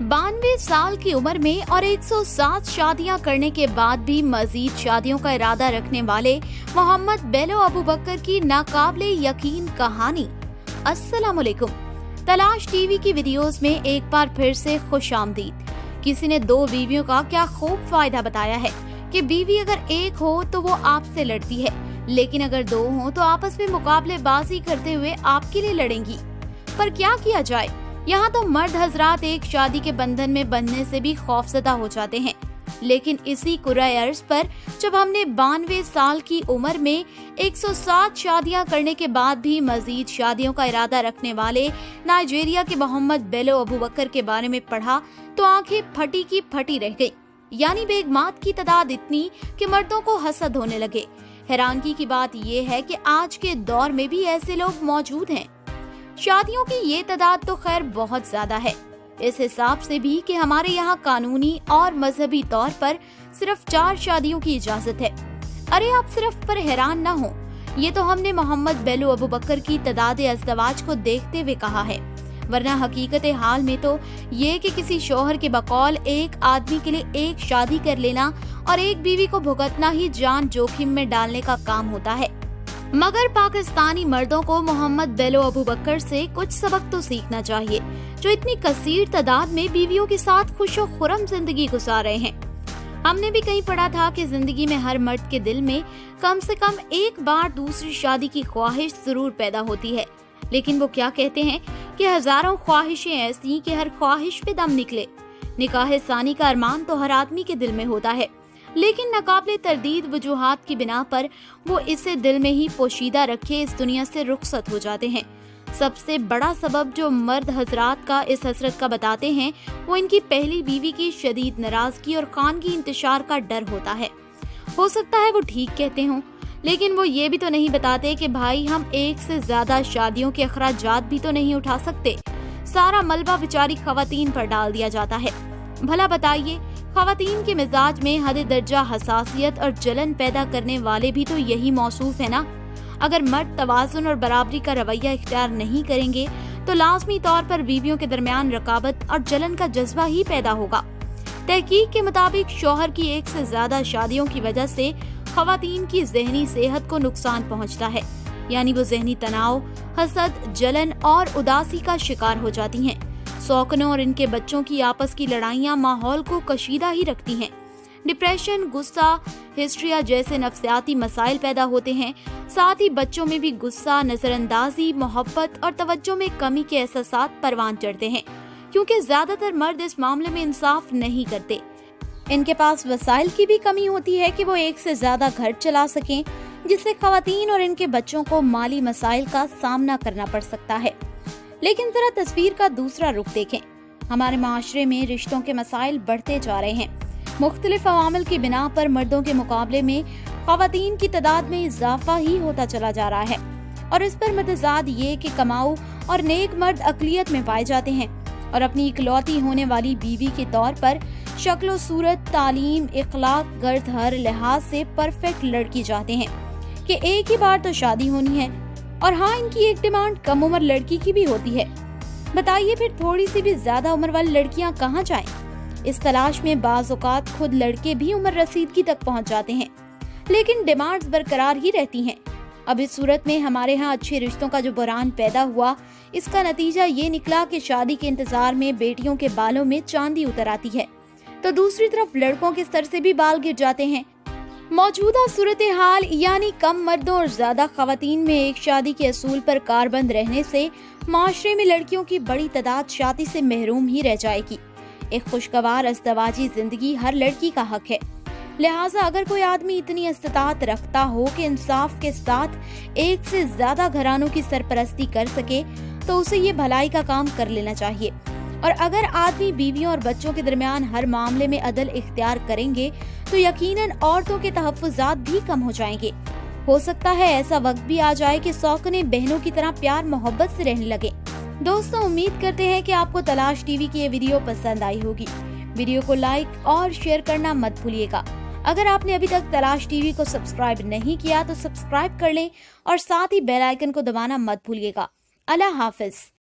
92 साल की उम्र में और 107 शादियां करने के बाद भी मजीद शादियों का इरादा रखने वाले मोहम्मद बेलो अबू बकर की नाकाबिले यकीन कहानी। अस्सलामुअलैकुम। तलाश टीवी की वीडियोस में एक बार फिर से खुशामदीद। किसी ने 2 बीवियों का क्या खूब फायदा बताया है कि बीवी अगर एक हो तो वो आपसे लड़ती है, लेकिन अगर 2 हो तो आपस में मुकाबलेबाजी करते हुए आपके लिए लड़ेंगी। पर क्या किया जाए, यहाँ तो मर्द हजरात एक शादी के बंधन में बंधने से भी खौफजदा हो जाते हैं। लेकिन इसी कुराए अर्ज पर जब हमने 92 साल की उम्र में 107 शादियां करने के बाद भी मजीद शादियों का इरादा रखने वाले नाइजीरिया के मोहम्मद बेलो अबू बकर के बारे में पढ़ा तो आंखें फटी की फटी रह गई। यानी बेगमात की तादाद इतनी कि मर्दों को हसद होने लगे। हैरानगी की बात यह है कि आज के दौर में भी ऐसे लोग मौजूद हैं। शादियों की ये तादाद तो खैर बहुत ज्यादा है, इस हिसाब से भी कि हमारे यहाँ कानूनी और मजहबी तौर पर सिर्फ 4 शादियों की इजाजत है। अरे आप सिर्फ पर हैरान न हो, ये तो हमने मोहम्मद बेलो अबू बकर की तादाद अज़दवाज को देखते हुए कहा है, वरना हकीकत हाल में तो ये कि किसी शौहर के बकौल एक आदमी के लिए एक शादी कर लेना और एक बीवी को भुगतना ही जान जोखिम में डालने का काम होता है। मगर पाकिस्तानी मर्दों को मोहम्मद बेलो अबू बकर से कुछ सबक तो सीखना चाहिए, जो इतनी कसीर तादाद में बीवियों के साथ खुशो खुरम जिंदगी गुजार रहे हैं। हमने भी कहीं पढ़ा था कि जिंदगी में हर मर्द के दिल में कम से कम एक बार दूसरी शादी की ख्वाहिश जरूर पैदा होती है, लेकिन वो क्या कहते हैं कि हजारों ख्वाहिशें ऐसी कि हर ख्वाहिश पे दम निकले। निकाह सानी का अरमान तो हर आदमी के दिल में होता है, लेकिन नाकाबिले तरदीद वजूहात की बिना पर वो इसे दिल में ही पोशीदा रखे इस दुनिया से रुखसत हो जाते हैं। सबसे बड़ा सबब जो मर्द हजरात का इस हसरत का बताते हैं वो इनकी पहली बीवी की शदीद नाराजगी और खानगी इंतशार का डर होता है। हो सकता है वो ठीक कहते हों, लेकिन वो ये भी तो नहीं बताते कि भाई हम एक से ज्यादा शादियों के अखराजात भी तो नहीं उठा सकते। सारा मलबा बेचारी खवातीन पर डाल दिया जाता है। भला बताइए, खवातीन के मिजाज में हद दर्जा हसासियत और जलन पैदा करने वाले भी तो यही मौसूफ है ना। अगर मर्द तवाज़ुन और बराबरी का रवैया इख्तियार नहीं करेंगे तो लाजमी तौर पर बीवियों के दरमियान रकाबत और जलन का जज्बा ही पैदा होगा। तहकीक के मुताबिक शौहर की एक से ज्यादा शादियों की वजह से खवातीन की ज़हनी सेहत को नुकसान पहुंचता है, यानी वो ज़हनी तनाव, हसद, जलन और उदासी का शिकार हो जाती हैं। सौकनों और इनके बच्चों की आपस की लड़ाइयाँ माहौल को कशीदा ही रखती हैं। डिप्रेशन, गुस्सा, हिस्ट्रिया जैसे नफ्सियाती मसाइल पैदा होते हैं। साथ ही बच्चों में भी गुस्सा, नजरअंदाजी, मोहब्बत और तवज्जो में कमी के एहसासात परवान चढ़ते हैं, क्योंकि ज्यादातर मर्द इस मामले में इंसाफ नहीं करते। इनके पास वसाइल की भी कमी होती है कि वो एक से ज्यादा घर चला सकें, जिससे खवातीन और इनके बच्चों को माली मसाइल का सामना करना पड़ सकता है। लेकिन जरा तस्वीर का दूसरा रुख देखें। हमारे माशरे में रिश्तों के मसाइल बढ़ते जा रहे हैं। मुख्तलिफ अवामिल की बिना पर मर्दों के मुकाबले में खवातीन की तादाद में इजाफा ही होता चला जा रहा है, और इस पर मतजाद ये कि कमाऊ और नेक मर्द अकलियत में पाए जाते हैं और अपनी इकलौती होने वाली बीवी के तौर पर शक्ल सूरत, तालीम, इखलाक, गर्द हर लिहाज से परफेक्ट लड़की चाहते हैं कि एक ही बार तो शादी होनी है। और हाँ, इनकी एक डिमांड कम उम्र लड़की की भी होती है। बताइए फिर थोड़ी सी भी ज्यादा उम्र वाली लड़कियां कहाँ जाएं? इस तलाश में बाज़ औक़ात खुद लड़के भी उम्र रसीदगी तक पहुँच जाते हैं, लेकिन डिमांड्स बरकरार ही रहती हैं। अब इस सूरत में हमारे यहाँ अच्छे रिश्तों का जो बुरान पैदा हुआ, इसका नतीजा ये निकला कि शादी के इंतजार में बेटियों के बालों में चांदी उतर आती है, तो दूसरी तरफ लड़कों के सर से भी बाल गिर जाते हैं। मौजूदा सूरत हाल यानी कम मर्दों और ज्यादा खवातीन में एक शादी के असूल पर कारबंद रहने से माशरे में लड़कियों की बड़ी तादाद शादी से महरूम ही रह जाएगी। एक खुशगवार अज़दवाजी जिंदगी हर लड़की का हक है। लिहाजा अगर कोई आदमी इतनी इस्तात रखता हो कि इंसाफ के साथ एक से ज्यादा घरानों की सरपरस्ती कर सके, तो उसे ये भलाई का काम कर लेना चाहिए। और अगर आदमी बीवियों और बच्चों के दरमियान हर मामले में अदल इख्तियार करेंगे तो यकीनन औरतों के तहफ़्फ़ुज़ात भी कम हो जाएंगे। हो सकता है ऐसा वक्त भी आ जाए कि सौकने बहनों की तरह प्यार मोहब्बत से रहने लगे। दोस्तों, उम्मीद करते हैं कि आपको तलाश टीवी की ये वीडियो पसंद आई होगी। वीडियो को लाइक और शेयर करना मत भूलिएगा। अगर आपने अभी तक तलाश टीवी को सब्सक्राइब नहीं किया तो सब्सक्राइब कर लें और साथ ही बेल आइकन को दबाना मत भूलिएगा। अल्लाह हाफिज।